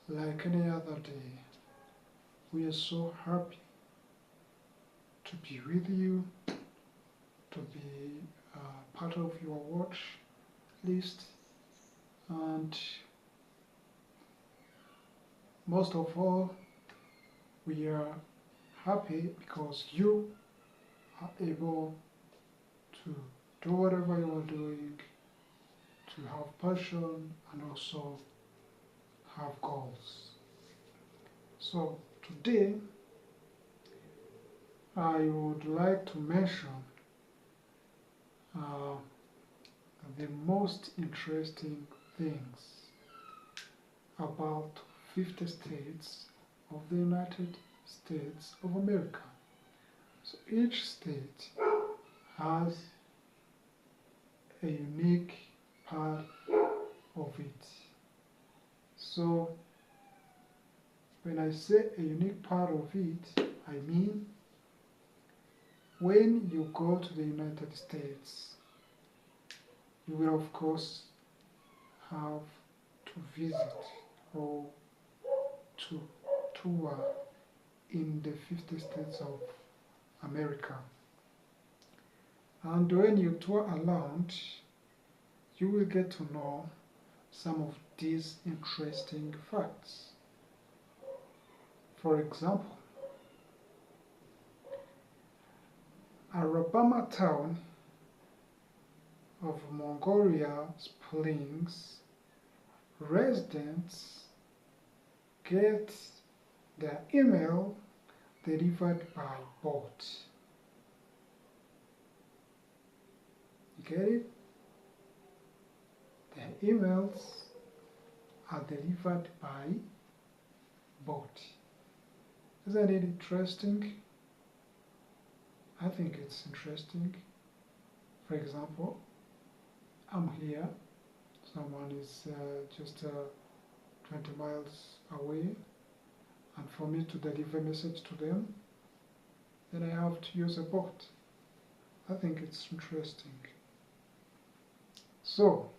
like any other day. We are so happy to be with you, to be part of your watch list, and most of all, we are happy because you are able to do whatever you are doing, to have passion and also have goals. So today I would like to mention uh, the most interesting things about 50 states of the United States of America. So each state has a unique part of it. So when I say a unique part of it, I mean when you go to the United States, you will of course have to visit or to tour in the 50 states of America. And when you tour around, you will get to know some of these interesting facts. For example, Alabama town of Mongolia Springs residents get their email delivered by boat. You get it? Their emails are delivered by boat. Isn't it interesting? I think it's interesting. For example, I'm here, someone is just 20 miles away, and for me to deliver a message to them, then I have to use a boat. I think it's interesting. So,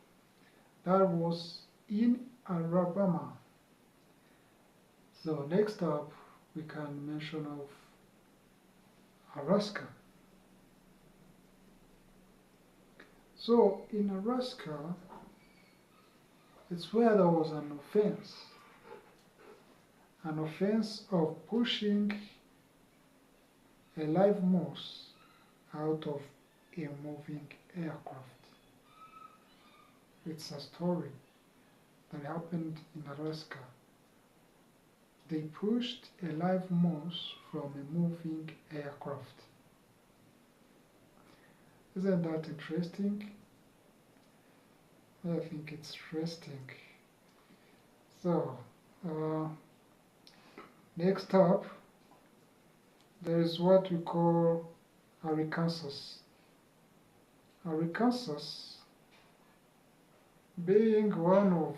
that was in Alabama. So next up, we can mention of Alaska. So in Alaska, it's where there was an offense of pushing a live moose out of a moving aircraft. It's a story that happened in Alaska. They pushed a live moose from a moving aircraft. Isn't that interesting? I think it's interesting. So, next up, there is what we call Arkansas. Arkansas, being one of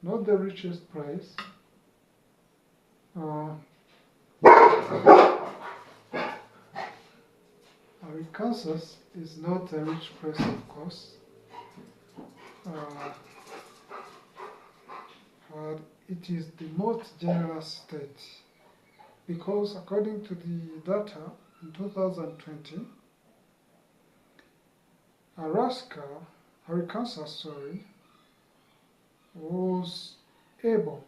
not the richest place, Arkansas is not a rich place, of course, but it is the most generous state because according to the data in 2020, Arkansas was able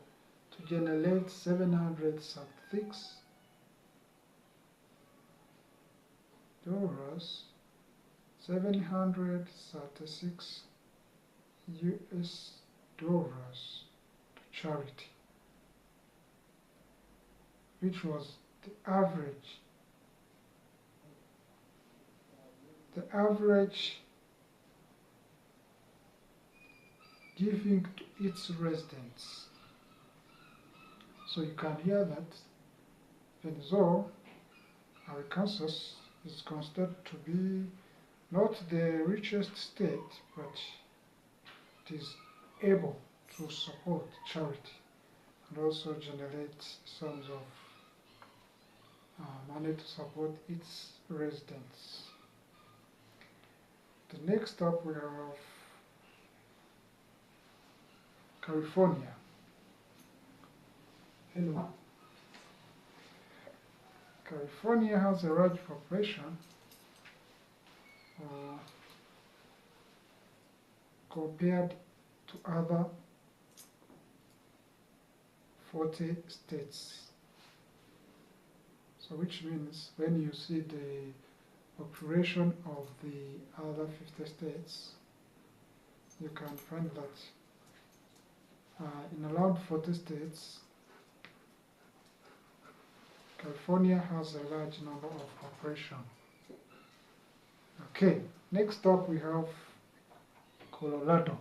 to generate 736 US dollars to charity, which was the average giving to its residents. So you can hear that even though Arkansas is considered to be not the richest state, but it is able to support charity and also generate sums of money to support its residents. The next up we have California. California has a large population compared to other 40 states. So which means when you see the population of the other 50 states, you can find that in around 40 states, California has a large number of population. Okay, next up we have Colorado.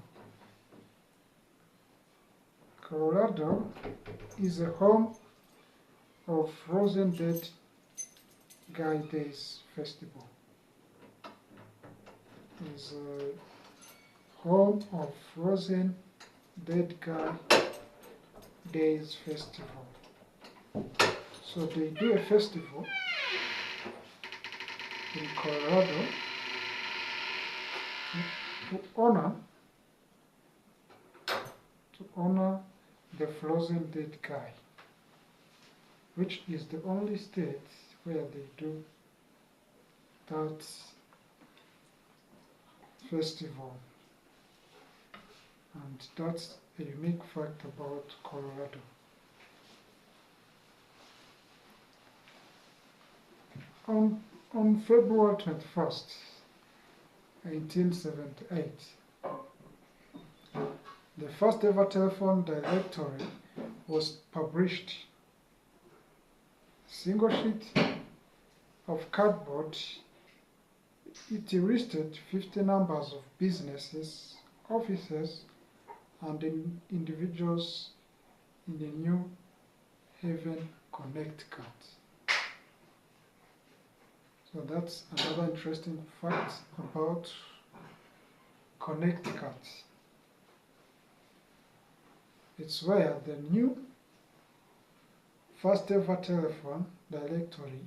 Colorado is a home of Frozen Dead Guy Days Festival. It's a home of Frozen Dead Guy Days Festival. So they do a festival in Colorado to honor the Frozen Dead Guy, which is the only state where they do that festival. And that's a unique fact about Colorado. On February 21st, 1878, the first ever telephone directory was published. Single sheet of cardboard, it listed 50 numbers of businesses, offices, and individuals in the New Haven, Connecticut. So that's another interesting fact about Connecticut. It's where the new first ever telephone directory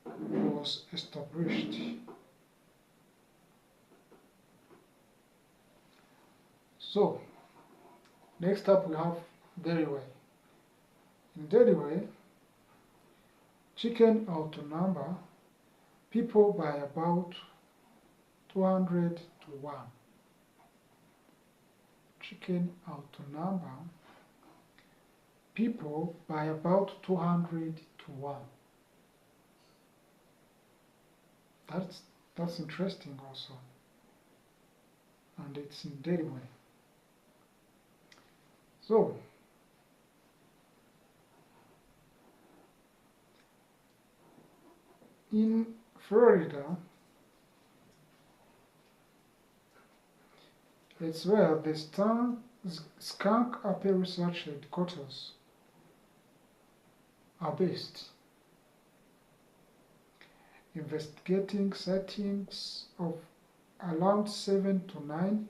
was established. So, next up we have Delaware. In Delaware, chicken outnumber people by about 200 to 1. Chicken outnumber people by about 200 to 1. That's interesting also. And it's in Delaware. So, in Florida, it's where the Skunk Apple Research Headquarters are based, investigating sightings of around 7 to 9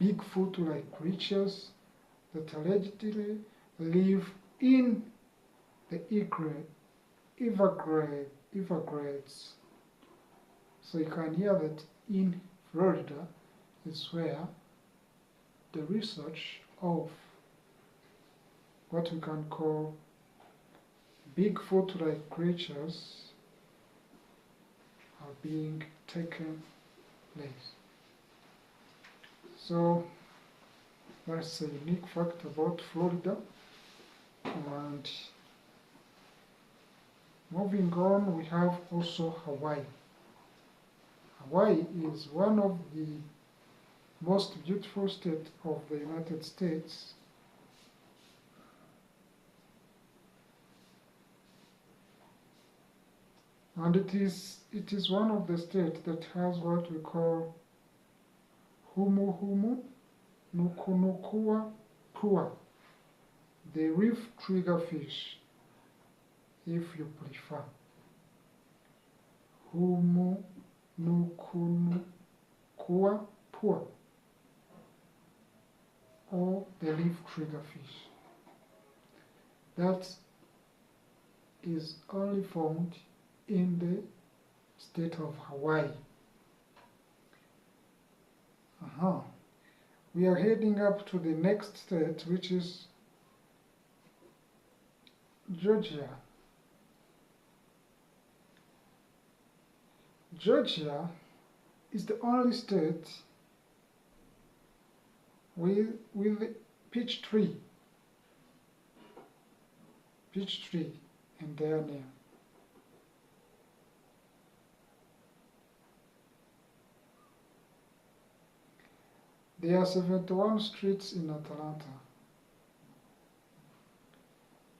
Bigfoot-like creatures that allegedly live in the Everglades. So you can hear that in Florida is where the research of what we can call Bigfoot-like creatures are being taken place. So that's a unique fact about Florida. And moving on, we have also Hawaii. Hawaii is one of the most beautiful states of the United States. And it is one of the states that has what we call Humu Humu Nukunukua Pua, the reef triggerfish, if you prefer. Humu Nukunukua Pua, or the reef triggerfish. That is only found in the state of Hawaii. We are heading up to the next state, which is Georgia. Georgia is the only state with peach tree in their name. There are 71 streets in Atlanta.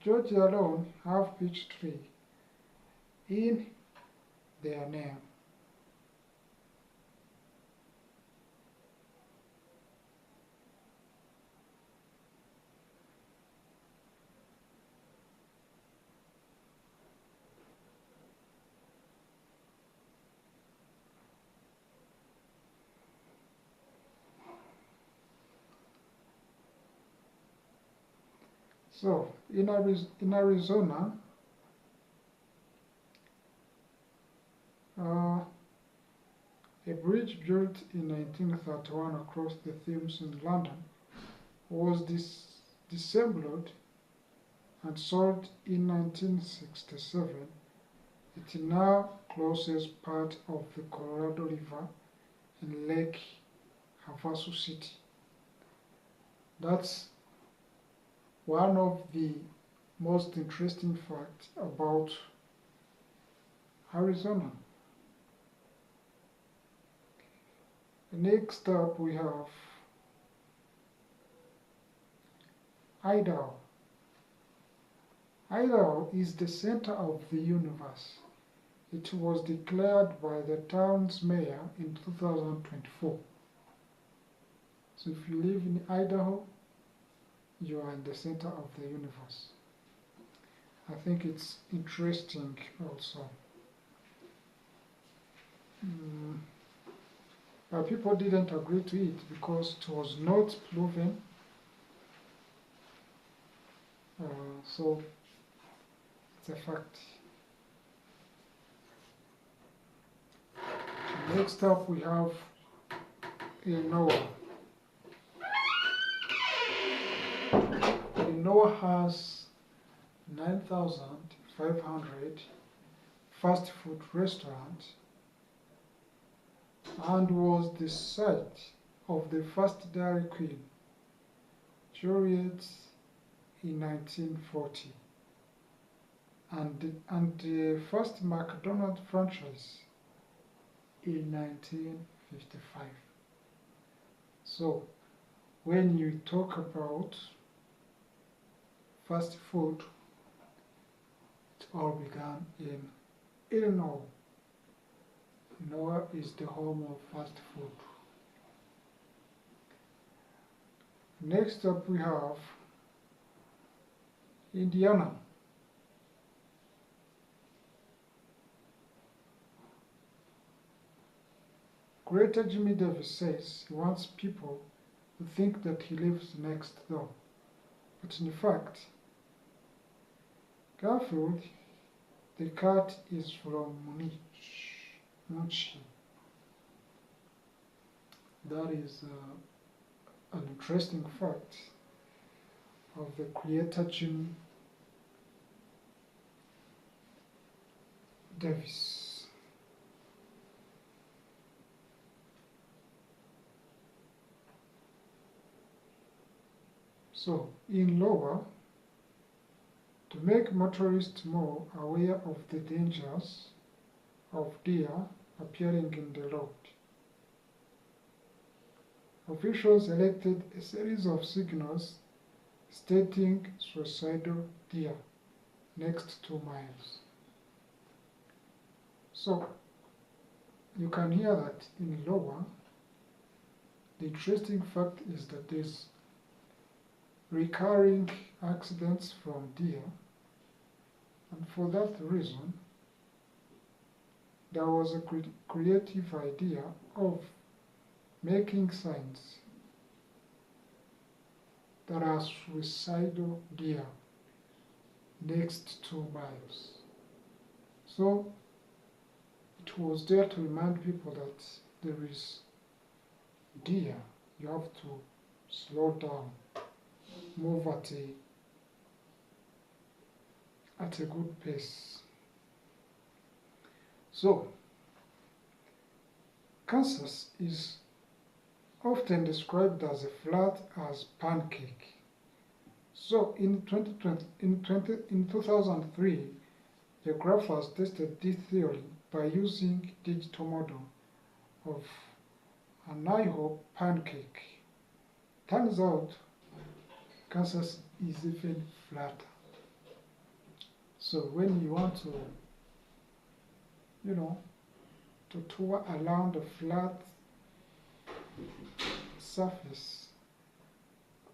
Georgia alone have peach tree in their name. So in Arizona, a bridge built in 1931 across the Thames in London was disassembled and sold in 1967. It now crosses part of the Colorado River in Lake Havasu City. That's one of the most interesting facts about Arizona. Next up we have Idaho. Idaho is the center of the universe. It was declared by the town's mayor in 2024. So if you live in Idaho, you are in the center of the universe. I think it's interesting also. But people didn't agree to it because it was not proven. So it's a fact. Next up we have Illinois. Illinois has 9,500 fast food restaurants and was the site of the first Dairy Queen, Juliet, in 1940, and the first McDonald's franchise in 1955. So when you talk about fast food, it all began in Illinois. Illinois is the home of fast food. Next up we have Indiana. Creator Jimmy Davis says he wants people to think that he lives next door. But in fact, Garfield, the cat, is from Muncie. That is an interesting fact of the creator Jimmy Davis. So, in Iowa, to make motorists more aware of the dangers of deer appearing in the road, officials erected a series of signals stating suicidal deer next 2 miles. So, you can hear that in Iowa, the interesting fact is that there's recurring accidents from deer, and for that reason there was a creative idea of making signs that are suicidal deer next 2 miles. So it was there to remind people that there is deer, you have to slow down, move at a good pace. So Kansas is often described as flat as pancake. So in 2003, geographers tested this theory by using digital model of an IHOP pancake. Turns out Kansas is even flatter. So when you want to, to tour around a flat surface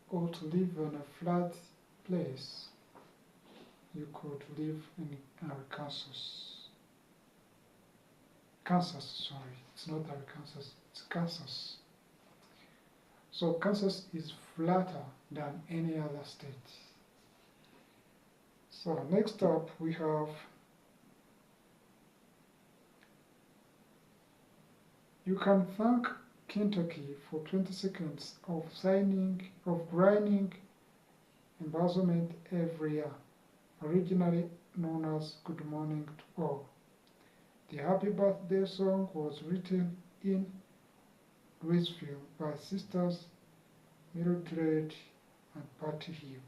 or to live on a flat place, you could live in Arkansas. Kansas, sorry, it's not Arkansas, it's Kansas. So Kansas is flatter than any other state. So next up we have you can thank Kentucky for 20 seconds of grinding embezzlement every year, originally known as Good Morning to All. The Happy Birthday song was written in Louisville by sisters Mildred and Patty Hill.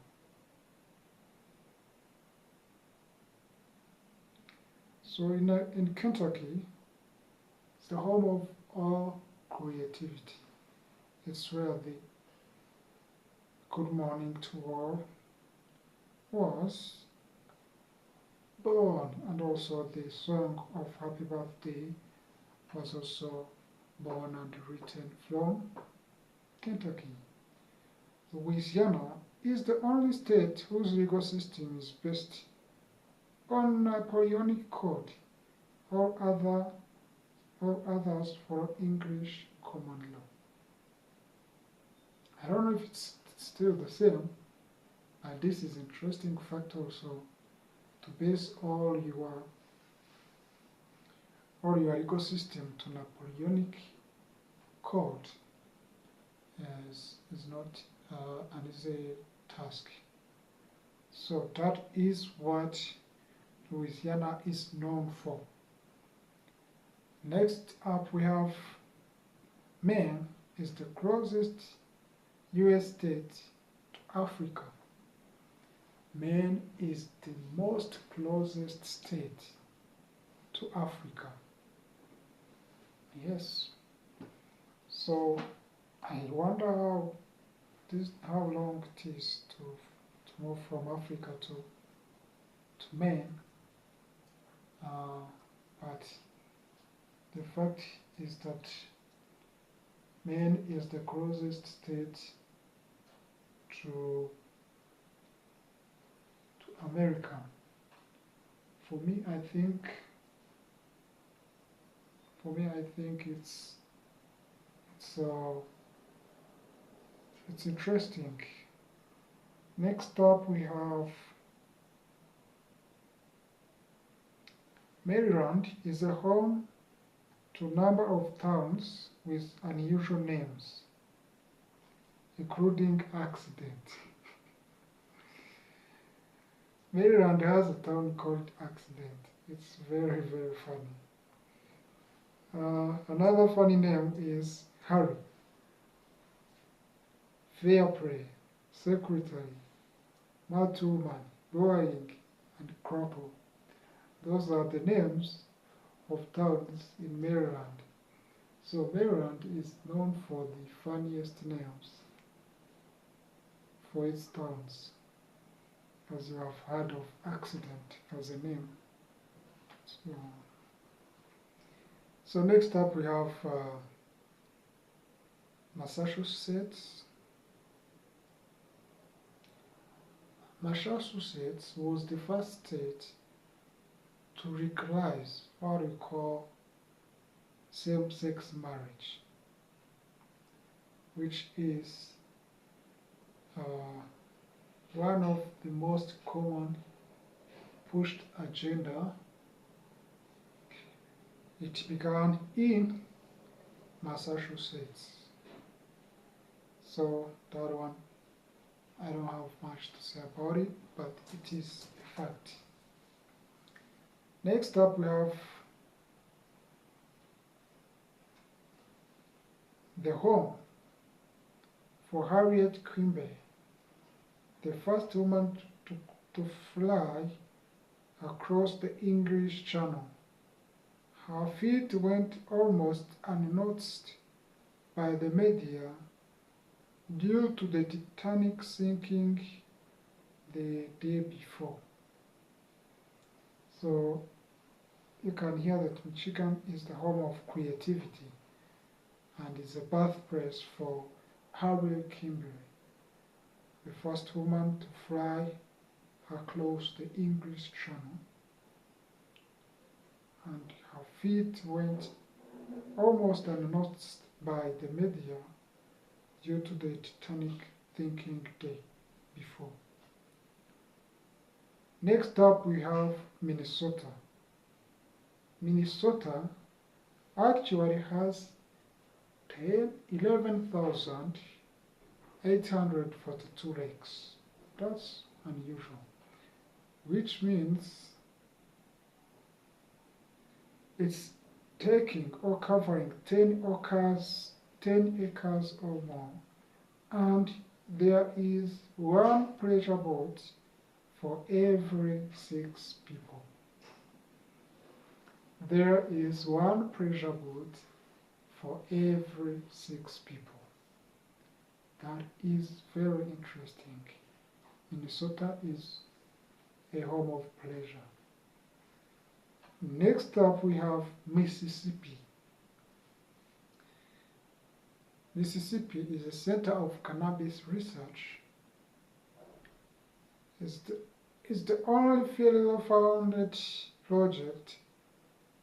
So in Kentucky, it's the home of all creativity. It's where the Good Morning to All was born, and also the song of Happy Birthday was also born and written from Kentucky. Louisiana is the only state whose legal system is based on Napoleonic Code. All others follow English common law. I don't know if it's still the same, but this is interesting fact also, to base all your ecosystem to Napoleonic Code is not an easy task. So that is what Louisiana is known for. Next up we have Maine is the closest US state to Africa. Maine is the most closest state to Africa. Yes. So I wonder how long it is to move from Africa to Maine. But the fact is that Maine is the closest state to America. For me, I think it's interesting. Next up, we have Maryland is a home to a number of towns with unusual names, including Accident. Maryland has a town called Accident. It's very, very funny. Another funny name is Harry, Fairplay, Secretary, Matwoman, Boeing, and Crumple. Those are the names of towns in Maryland. So Maryland is known for the funniest names for its towns, as you have heard of Accident as a name. So next up we have Massachusetts. Massachusetts was the first state to legalize what we call same-sex marriage, which is one of the most common pushed agenda. It began in Massachusetts. So that one, I don't have much to say about it, but it is a fact. Next up we have the home for Harriet Quimby, the first woman to fly across the English Channel. Her feat went almost unnoticed by the media due to the Titanic sinking the day before. So you can hear that Michigan is the home of creativity and is a birthplace for Harriet Quimby, the first woman to fly across the English Channel, and her feat went almost unnoticed by the media due to the Titanic sinking day before. Next up we have Minnesota. Minnesota actually has 11,842 lakes. That's unusual, which means it's taking or covering 10 acres or more, and there is one pleasure boat for every 6 people. There is one pleasure boat for every 6 people. That is very interesting. Minnesota is a home of pleasure. Next up we have Mississippi. Mississippi is a center of cannabis research. It's the only federally-funded project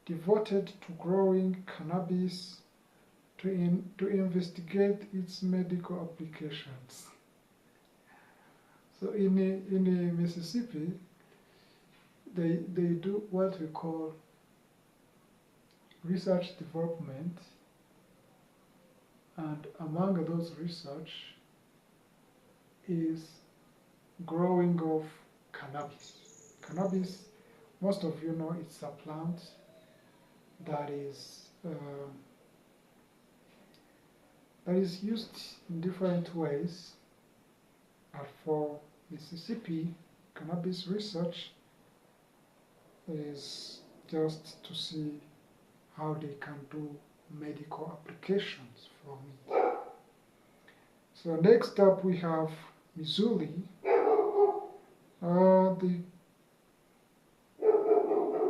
devoted to growing cannabis to investigate its medical applications. So in Mississippi, they do what we call research development, and among those research is growing of cannabis. Cannabis, most of you know, it's a plant that is used in different ways. But for Mississippi, cannabis research is just to see how they can do medical applications from it. So next up we have Missouri.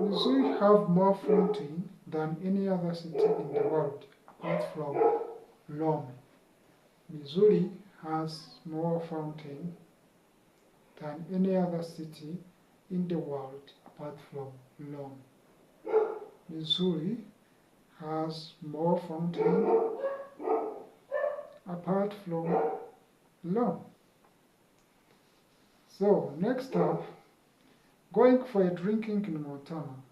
Missouri have more fountains than any other city in the world, apart from Lome. Missouri has more fountains than any other city in the world, apart from Lome. Missouri has more fountains apart from Lome. So next up, going for a drinking in Montana.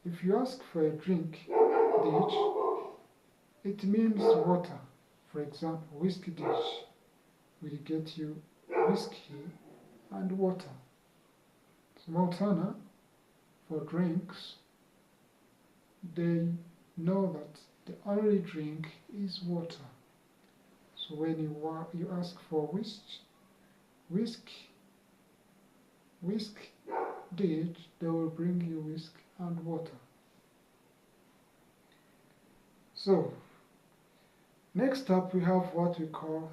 If you ask for a drink dish, it means water. For example, whiskey dish will get you whiskey and water. So Montana, for drinks, they know that the only drink is water. So when you ask for whiskey dish, they will bring you whiskey and water. So next up we have what we call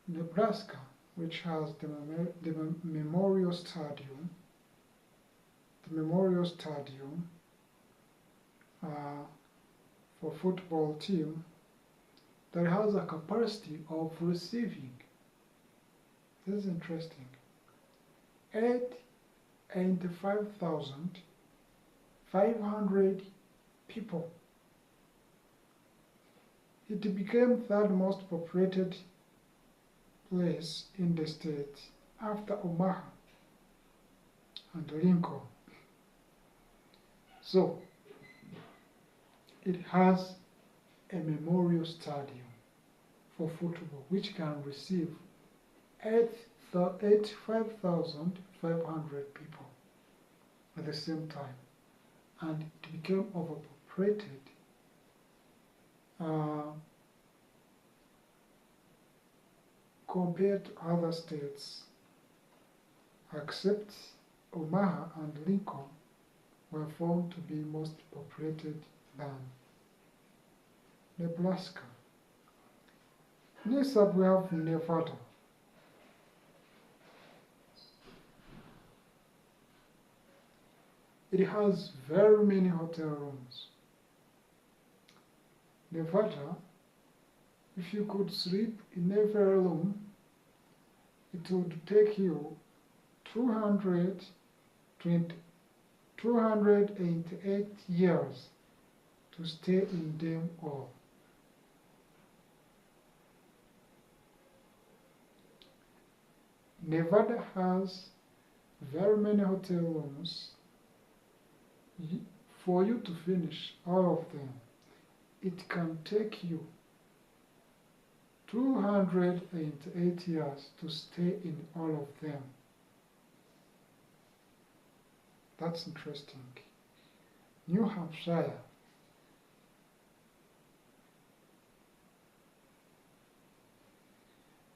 Nebraska, which has the Memorial Stadium. The Memorial Stadium for football team that has a capacity of receiving, this is interesting, 85,500 people. It became third most populated place in the state after Omaha and Lincoln. So it has a memorial stadium for football which can receive 85,500 people at the same time, and it became overpopulated compared to other states, except Omaha and Lincoln were found to be most populated than Nebraska. Next up we have Nevada. It has very many hotel rooms. Nevada, if you could sleep in every room, it would take you 288 years to stay in them all. Nevada has very many hotel rooms. For you to finish all of them, it can take you 208 years to stay in all of them. That's interesting. New Hampshire.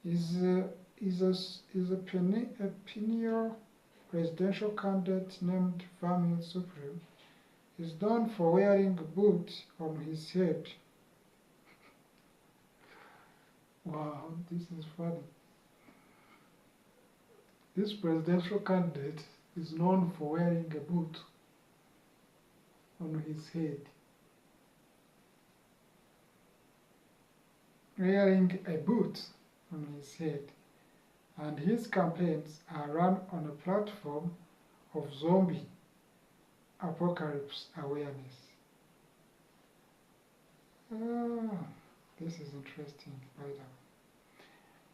Is a perennial presidential candidate named Vermin Supreme is known for wearing a boot on his head. Wow, this is funny. This presidential candidate is known for wearing a boot on his head. Wearing a boot on his head. And his campaigns are run on a platform of zombie apocalypse awareness. This is interesting, by the way.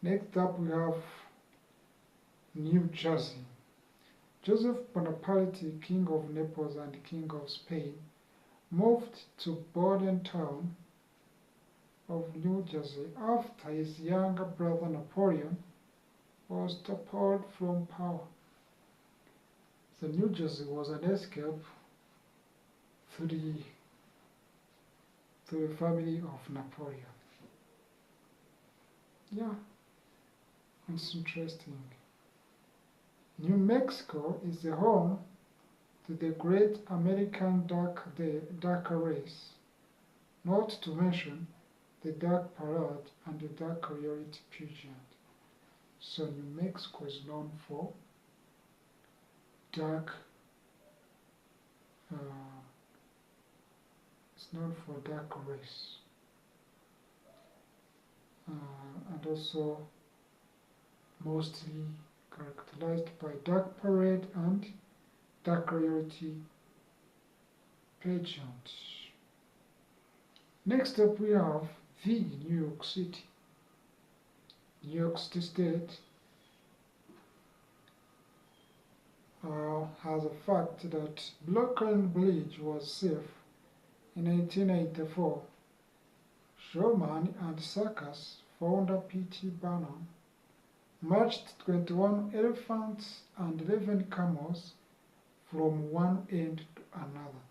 Next up we have New Jersey. Joseph Bonaparte, King of Naples and King of Spain, moved to Bordentown of New Jersey after his younger brother Napoleon was toppled from power. So New Jersey was an escape to the family of Napoleon. Yeah, it's interesting. New Mexico is the home to the Great American Dark Race, not to mention the Dark Parade and the Dark Royalty Pageant. So New Mexico is known for dark race, and also mostly characterized by Dark Parade and Dark Royalty Pageant. Next up we have the New York City. New York City State has a fact that Brooklyn Bridge was safe in 1884. Showman and circus founder P.T. Barnum marched 21 elephants and 11 camels from one end to another.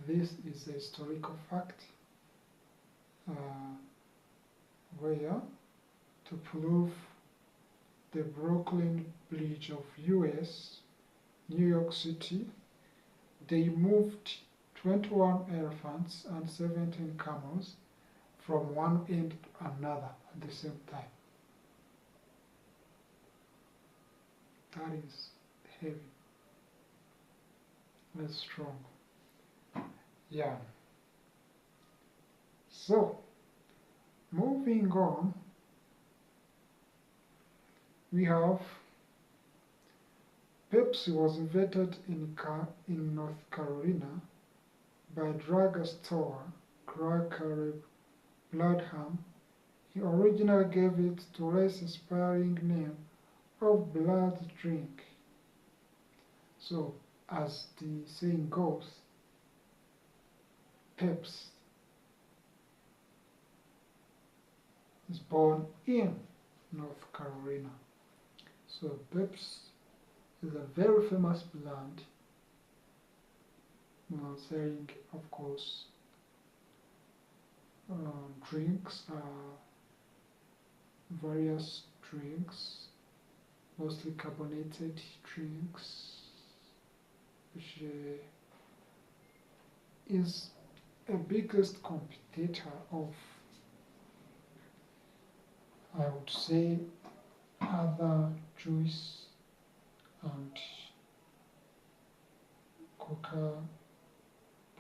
This is a historical fact where, to prove the Brooklyn Bridge of US, New York City, they moved 21 elephants and 17 camels from one end to another at the same time. That is heavy. That's strong. Yeah. So, moving on, we have Pepsi was invented in North Carolina by drug store Caleb Bloodham. He originally gave it to less inspiring name of blood drink. So, as the saying goes, Pepsi is born in North Carolina. So Pepsi is a very famous brand, selling, of course, drinks, various drinks, mostly carbonated drinks, which is a biggest competitor of, I would say, other juice and coca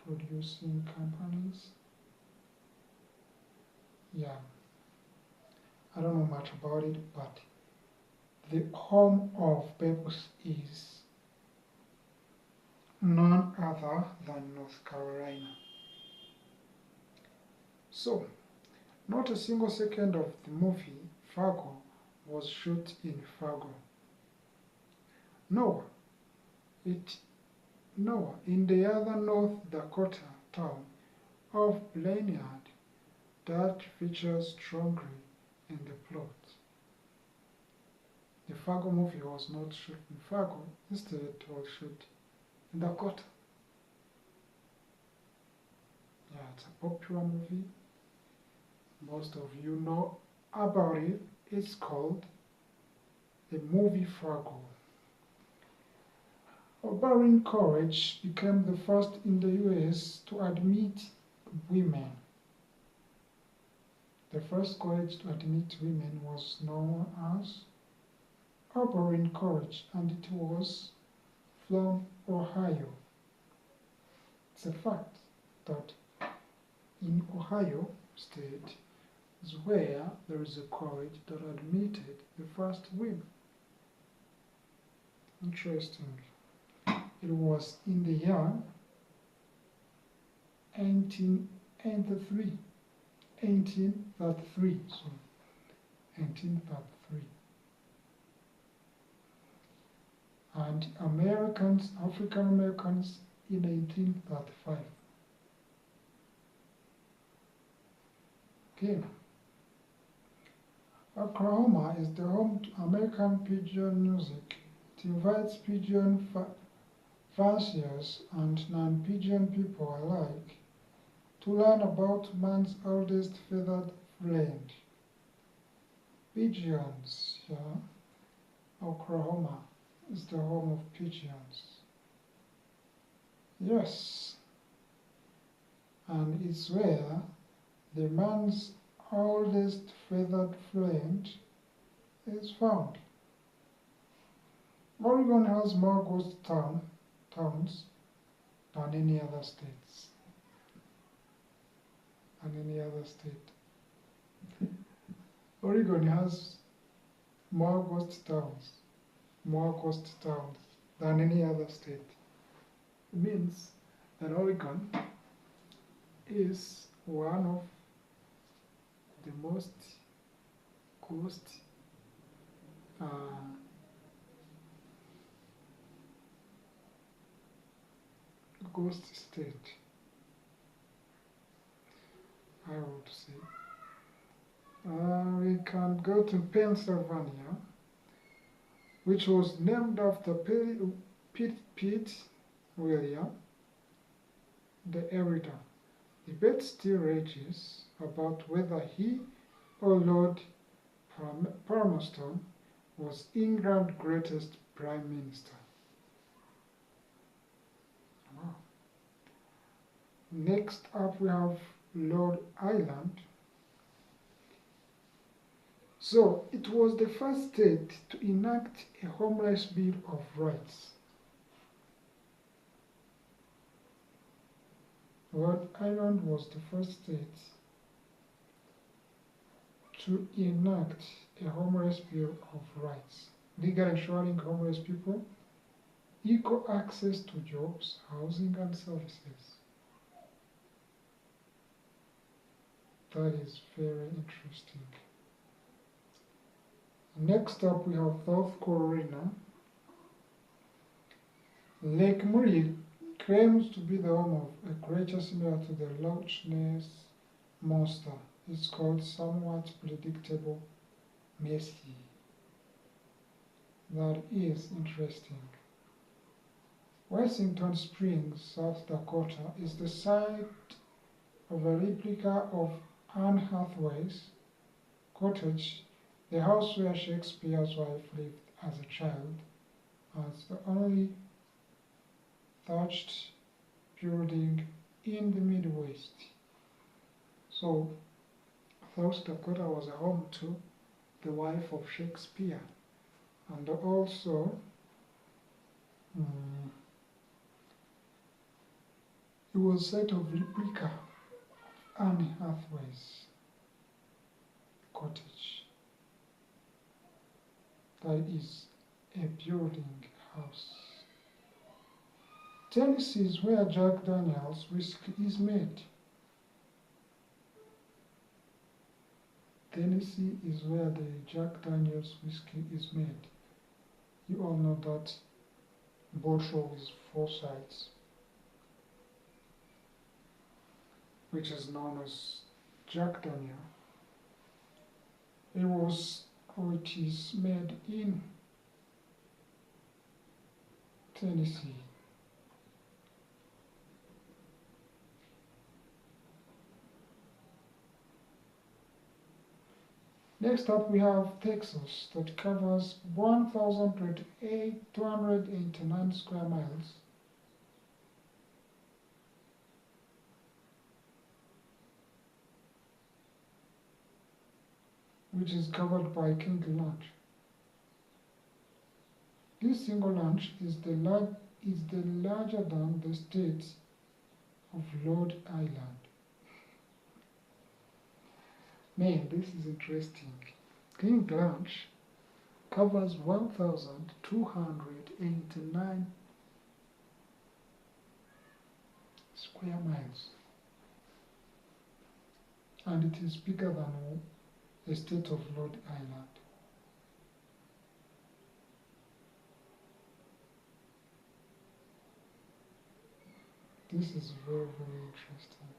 producing companies. Yeah, I don't know much about it, but the home of Pepsi is none other than North Carolina. So, not a single second of the movie Fargo was shot in Fargo. Nor in the other North Dakota town of Brainerd that features strongly in the plot. The Fargo movie was not shot in Fargo, instead it was shot in Dakota. Yeah, it's a popular movie. Most of you know about it. It's called the movie Fargo. Oberlin College became the first in the US to admit women. The first college to admit women was known as Oberlin College, and it was from Ohio. It's a fact that in Ohio State is where there is a college that admitted the first women. Interesting. It was in the year 1833. 1833. And African Americans in 1835. Okay. Oklahoma is the home to American Pigeon music. It invites pigeon fanciers and non-pigeon people alike to learn about man's oldest feathered friend. Pigeons, yeah. Oklahoma is the home of pigeons. Yes. And it's where the man's oldest feathered friend is found. Oregon has more ghost towns than any other states. Oregon has more ghost towns than any other state. It means that Oregon is one of the most ghost state, I would say. We can go to Pennsylvania, which was named after Pete William, the editor. Debate still rages about whether he or Lord Palmerston was England's greatest prime minister. Wow. Next up we have Rhode Island. So it was the first state to enact a homeless bill of rights. Rhode Island was the first state to enact a homeless bill of rights, legally ensuring homeless people equal access to jobs, housing, and services. That is very interesting. Next up, we have South Carolina. Lake Murray claims to be the home of a creature similar to the Loch Ness Monster. It's called Somewhat Predictable Nessie. That is interesting. Washington Springs, South Dakota is the site of a replica of Anne Hathaway's cottage, the house where Shakespeare's wife lived as a child, as the only thatched building in the Midwest. So, South Dakota was a home to the wife of Shakespeare, and also it was site of replica of Anne Hathaway's cottage. That is a building house. Tennessee is where Jack Daniel's whiskey is made. Tennessee is where the Jack Daniel's whiskey is made. You all know that bottle is 4 sides, which is known as Jack Daniel. It is made in Tennessee. Next up we have Texas, that covers 1,289 square miles. Which is covered by King Ranch. This single ranch is larger than the state of Rhode Island. Man, this is interesting. King Ranch covers 1,289 square miles, and it is bigger than the state of Rhode Island. This is very, very interesting.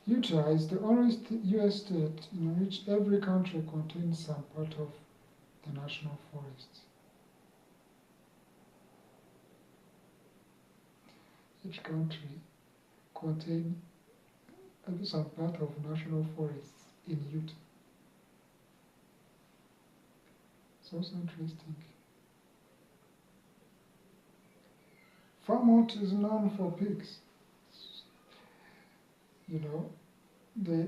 Utah is the only US state in which every country contains some part of the national forests. Each country contains some part of national forests in Utah. It's also interesting. Vermont is known for pigs. You know, the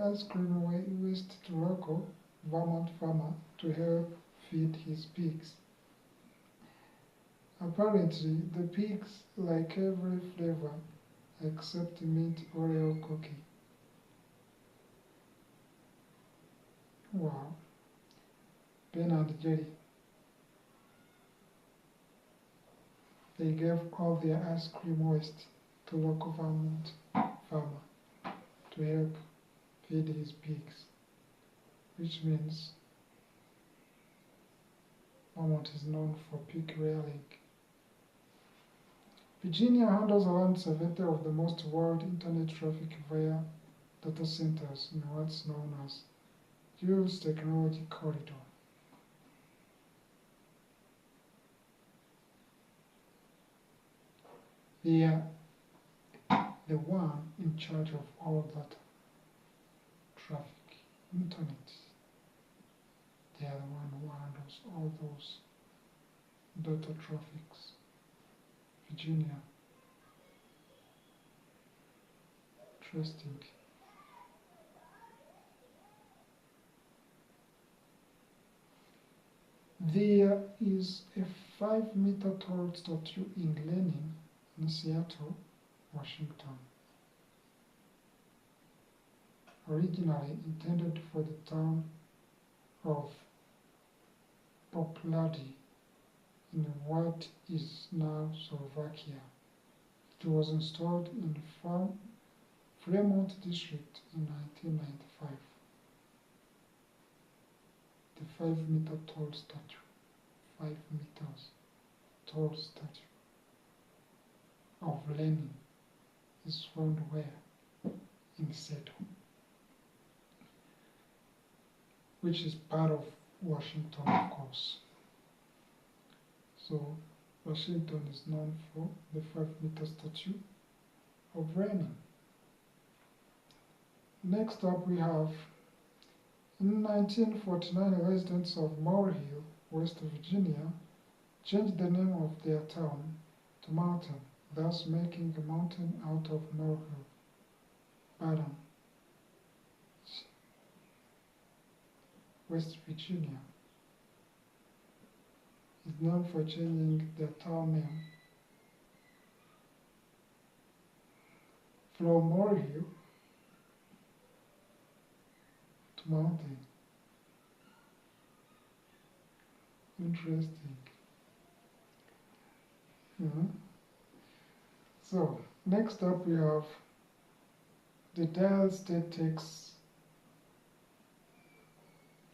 ice cream waste to local Vermont farmer to help feed his pigs. Apparently, the pigs like every flavor except mint Oreo cookie. Wow. Ben and Jerry. They gave all their ice cream waste to local Vermont farmer to help feed his pigs, which means Vermont is known for pig rearing. Virginia handles around 70 of the most world internet traffic via data centers in what's known as Jules Technology Corridor. They are the one in charge of all that traffic, internet. They are the one who handles all those data traffics. Virginia. Interesting. There is a 5-meter tall statue in Lenin in Seattle, Washington. Originally intended for the town of Poplady in what is now Slovakia. It was installed in Fremont District in 1995. The 5-meter tall statue, 5 meters tall statue of Lenin is found where? In Seattle, which is part of Washington, of course. So Washington is known for the 5-meter statue of Lenin. Next up we have, in 1949, residents of Moore Hill, West Virginia, changed the name of their town to Mountain, thus making a mountain out of Moore Hill. Baton, West Virginia, is known for changing their town name from Moore Hill to Mountain. Interesting. So, next up we have the Dial State takes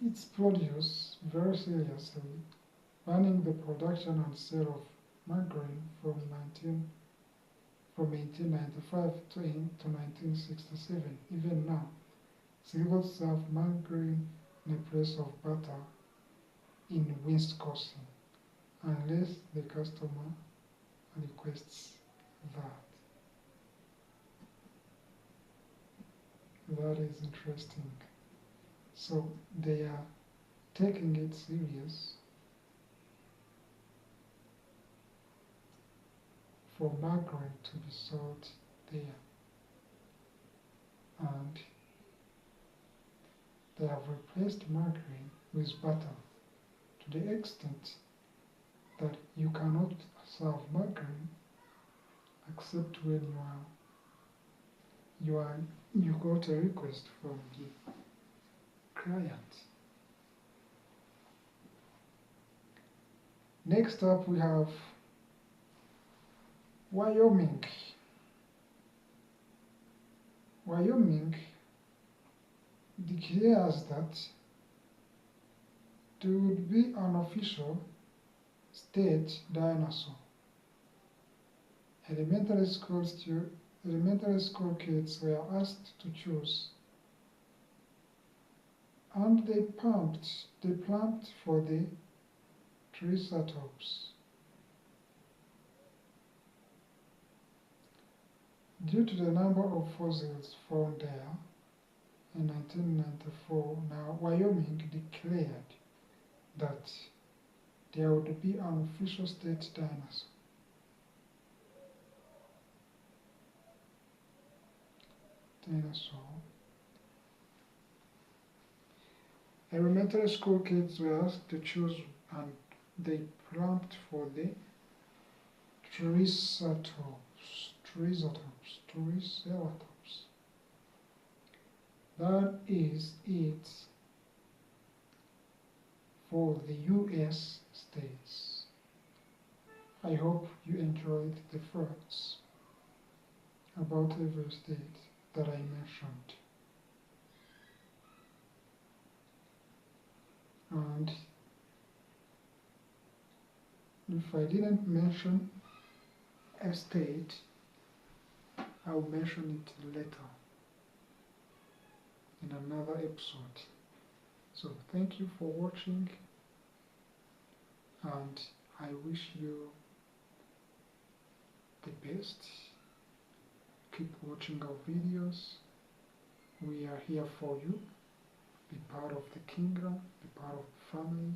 its produce very seriously, banning the production and sale of margarine from 1895 to 1967. Even now, Silver serve margarine in place of butter in Wisconsin, unless the customer requests that. That is interesting. So they are taking it serious for margarine to be sold there. And they have replaced margarine with butter to the extent that you cannot serve margarine except when you got a request from the client. Next up we have Wyoming. Wyoming declares that there would be an official state dinosaur. Elementary school kids were asked to choose, and they plumped for the Triceratops. Due to the number of fossils found there in 1994, now Wyoming declared that there would be an official state dinosaur. Elementary school kids were asked to choose, and they plumped for the Triceratops. That is it for the US states. I hope you enjoyed the facts about every state that I mentioned. And if I didn't mention a state, I'll mention it later in another episode. So thank you for watching, and I wish you the best. Keep watching our videos. We are here for you. Be part of the kingdom, be part of the family.